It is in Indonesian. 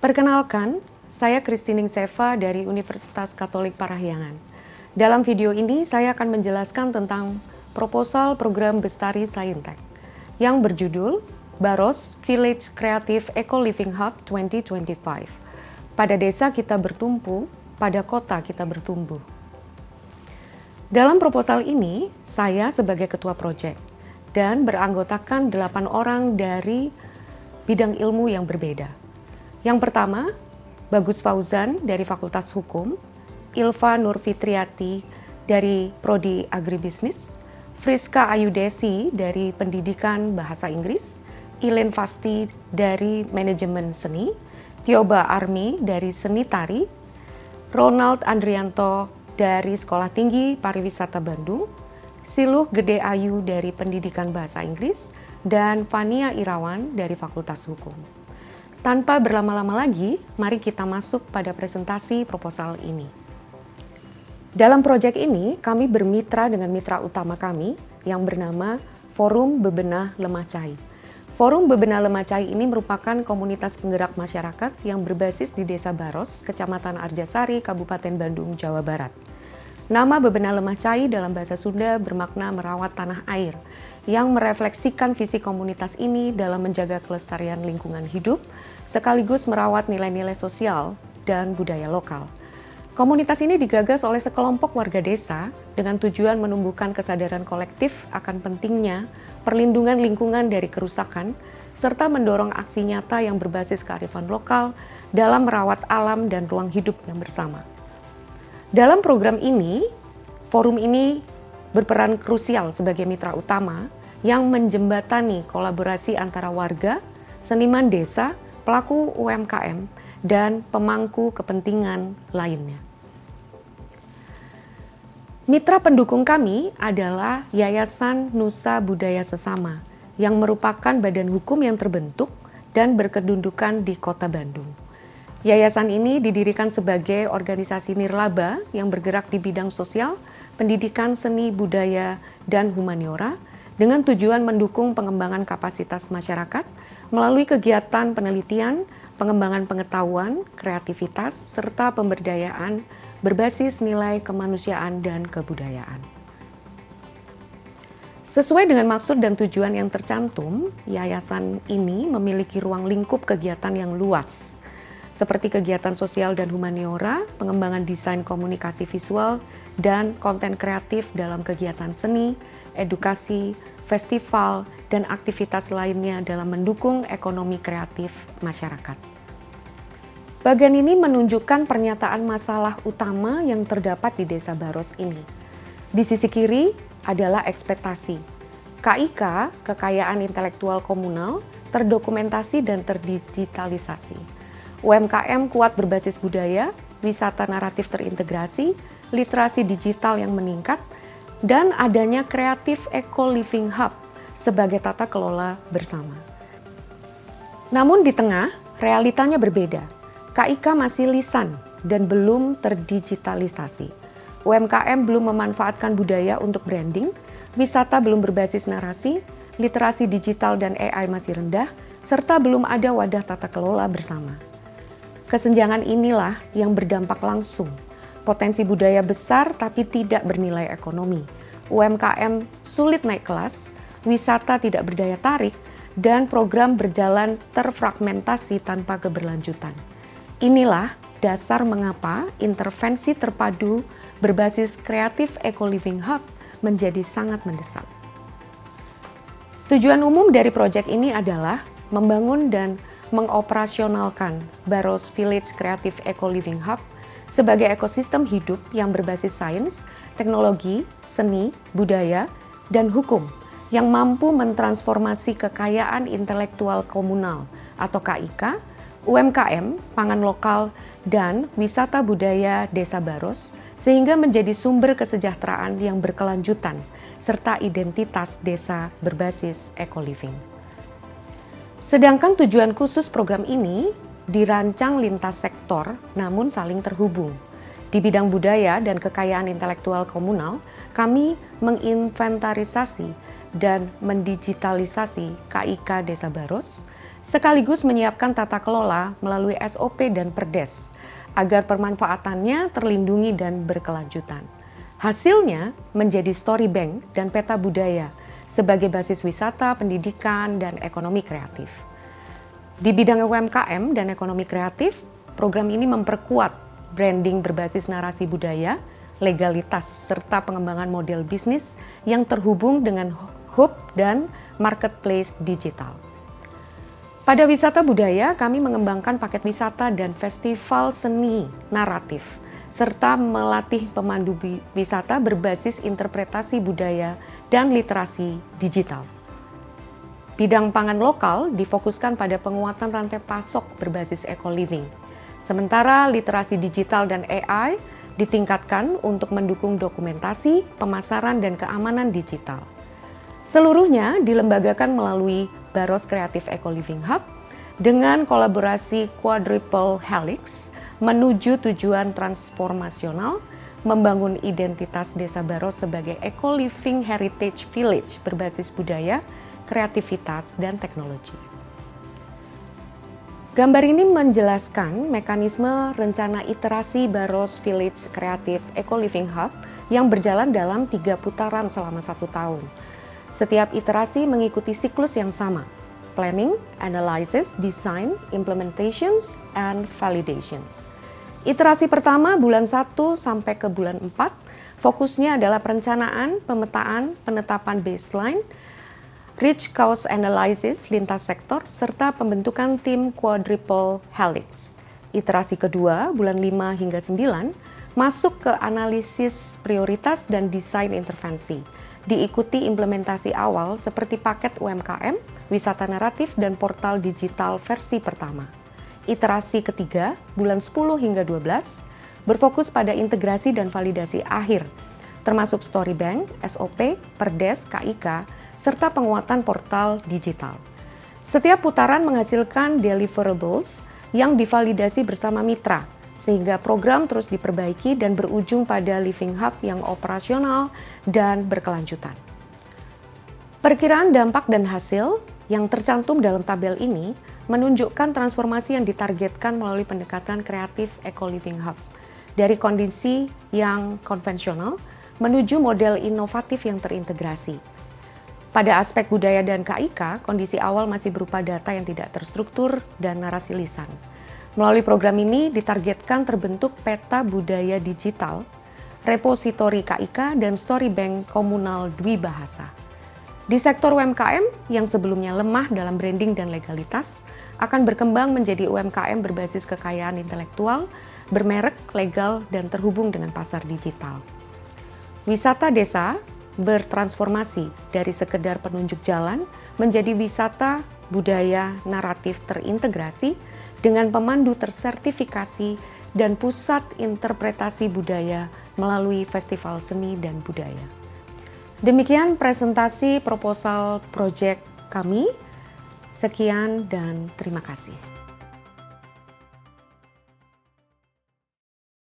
Perkenalkan, saya Kristining Seva dari Universitas Katolik Parahyangan. Dalam video ini, saya akan menjelaskan tentang proposal program Bestari Saintek yang berjudul Baros Village Creative Eco Living Hub 2025. Pada desa kita bertumpu, pada kota kita bertumbuh. Dalam proposal ini, saya sebagai ketua proyek dan beranggotakan 8 orang dari bidang ilmu yang berbeda. Yang pertama, Bagus Fauzan dari Fakultas Hukum, Ilva Nurfitriati dari Prodi Agribisnis, Friska Ayudesi dari Pendidikan Bahasa Inggris, Ilen Fasti dari Manajemen Seni, Tioba Armi dari Seni Tari, Ronald Andrianto dari Sekolah Tinggi Pariwisata Bandung, Siluh Gede Ayu dari Pendidikan Bahasa Inggris, dan Fania Irawan dari Fakultas Hukum. Tanpa berlama-lama lagi, mari kita masuk pada presentasi proposal ini. Dalam proyek ini, kami bermitra dengan mitra utama kami yang bernama Forum Bebenah Lemacai. Forum Bebenah Lemacai ini merupakan komunitas penggerak masyarakat yang berbasis di Desa Baros, Kecamatan Arjasari, Kabupaten Bandung, Jawa Barat. Nama Bebenah Lemacai dalam bahasa Sunda bermakna merawat tanah air, yang merefleksikan visi komunitas ini dalam menjaga kelestarian lingkungan hidup, sekaligus merawat nilai-nilai sosial dan budaya lokal. Komunitas ini digagas oleh sekelompok warga desa dengan tujuan menumbuhkan kesadaran kolektif akan pentingnya perlindungan lingkungan dari kerusakan, serta mendorong aksi nyata yang berbasis kearifan lokal dalam merawat alam dan ruang hidup yang bersama. Dalam program ini, forum ini berperan krusial sebagai mitra utama yang menjembatani kolaborasi antara warga, seniman desa, pelaku UMKM, dan pemangku kepentingan lainnya. Mitra pendukung kami adalah Yayasan Nusa Budaya Sesama, yang merupakan badan hukum yang terbentuk dan berkedudukan di Kota Bandung. Yayasan ini didirikan sebagai organisasi nirlaba yang bergerak di bidang sosial, pendidikan, seni, budaya, dan humaniora, dengan tujuan mendukung pengembangan kapasitas masyarakat melalui kegiatan penelitian, pengembangan pengetahuan, kreativitas, serta pemberdayaan berbasis nilai kemanusiaan dan kebudayaan. Sesuai dengan maksud dan tujuan yang tercantum, yayasan ini memiliki ruang lingkup kegiatan yang luas, seperti kegiatan sosial dan humaniora, pengembangan desain komunikasi visual, dan konten kreatif dalam kegiatan seni, edukasi, festival, dan aktivitas lainnya dalam mendukung ekonomi kreatif masyarakat. Bagian ini menunjukkan pernyataan masalah utama yang terdapat di Desa Baros ini. Di sisi kiri adalah ekspektasi. KIK, Kekayaan Intelektual Komunal, terdokumentasi dan terdigitalisasi. UMKM kuat berbasis budaya, wisata naratif terintegrasi, literasi digital yang meningkat, dan adanya Creative Eco Living Hub sebagai tata kelola bersama. Namun di tengah, realitanya berbeda. KIK masih lisan dan belum terdigitalisasi. UMKM belum memanfaatkan budaya untuk branding, wisata belum berbasis narasi, literasi digital dan AI masih rendah, serta belum ada wadah tata kelola bersama. Kesenjangan inilah yang berdampak langsung. Potensi budaya besar tapi tidak bernilai ekonomi. UMKM sulit naik kelas, wisata tidak berdaya tarik, dan program berjalan terfragmentasi tanpa keberlanjutan. Inilah dasar mengapa intervensi terpadu berbasis Creative Eco Living Hub menjadi sangat mendesak. Tujuan umum dari proyek ini adalah membangun dan mengoperasionalkan Baros Village Creative Eco Living Hub sebagai ekosistem hidup yang berbasis sains, teknologi, seni, budaya, dan hukum yang mampu mentransformasi kekayaan intelektual komunal atau KIK, UMKM, pangan lokal, dan wisata budaya Desa Baros sehingga menjadi sumber kesejahteraan yang berkelanjutan serta identitas desa berbasis eco-living. Sedangkan tujuan khusus program ini dirancang lintas sektor namun saling terhubung. Di bidang budaya dan kekayaan intelektual komunal, kami menginventarisasi dan mendigitalisasi KIK Desa Baros, sekaligus menyiapkan tata kelola melalui SOP dan Perdes, agar pemanfaatannya terlindungi dan berkelanjutan. Hasilnya menjadi story bank dan peta budaya sebagai basis wisata, pendidikan, dan ekonomi kreatif. Di bidang UMKM dan ekonomi kreatif, program ini memperkuat branding berbasis narasi budaya, legalitas, serta pengembangan model bisnis yang terhubung dengan hub dan marketplace digital. Pada wisata budaya, kami mengembangkan paket wisata dan festival seni naratif, serta melatih pemandu wisata berbasis interpretasi budaya dan literasi digital. Bidang pangan lokal difokuskan pada penguatan rantai pasok berbasis eco-living, sementara literasi digital dan AI ditingkatkan untuk mendukung dokumentasi, pemasaran, dan keamanan digital. Seluruhnya dilembagakan melalui Baros Creative Eco-Living Hub dengan kolaborasi Quadruple Helix menuju tujuan transformasional, membangun identitas Desa Baros sebagai Eco-Living Heritage Village berbasis budaya, kreativitas, dan teknologi. Gambar ini menjelaskan mekanisme rencana iterasi Baros Village Creative Eco-Living Hub yang berjalan dalam 3 putaran selama 1 tahun. Setiap iterasi mengikuti siklus yang sama: planning, analysis, design, implementations, and validations. Iterasi pertama bulan 1 sampai ke bulan 4, fokusnya adalah perencanaan, pemetaan, penetapan baseline, Reach Cause Analysis lintas sektor, serta pembentukan tim Quadruple Helix. Iterasi kedua, bulan 5 hingga 9, masuk ke analisis prioritas dan desain intervensi. Diikuti implementasi awal seperti paket UMKM, wisata naratif, dan portal digital versi pertama. Iterasi ketiga, bulan 10 hingga 12, berfokus pada integrasi dan validasi akhir, termasuk Story Bank, SOP, Perdes, KIK, serta penguatan portal digital. Setiap putaran menghasilkan deliverables yang divalidasi bersama mitra, sehingga program terus diperbaiki dan berujung pada Living Hub yang operasional dan berkelanjutan. Perkiraan dampak dan hasil yang tercantum dalam tabel ini menunjukkan transformasi yang ditargetkan melalui pendekatan kreatif Eco-Living Hub, dari kondisi yang konvensional menuju model inovatif yang terintegrasi. Pada aspek budaya dan KIK, kondisi awal masih berupa data yang tidak terstruktur dan narasi lisan. Melalui program ini ditargetkan terbentuk peta budaya digital, repositori KIK, dan story bank komunal dwibahasa. Di sektor UMKM yang sebelumnya lemah dalam branding dan legalitas, akan berkembang menjadi UMKM berbasis kekayaan intelektual, bermerek, legal, dan terhubung dengan pasar digital. Wisata desa bertransformasi dari sekedar penunjuk jalan menjadi wisata budaya naratif terintegrasi dengan pemandu tersertifikasi dan pusat interpretasi budaya melalui festival seni dan budaya. Demikian presentasi proposal proyek kami. Sekian dan terima kasih.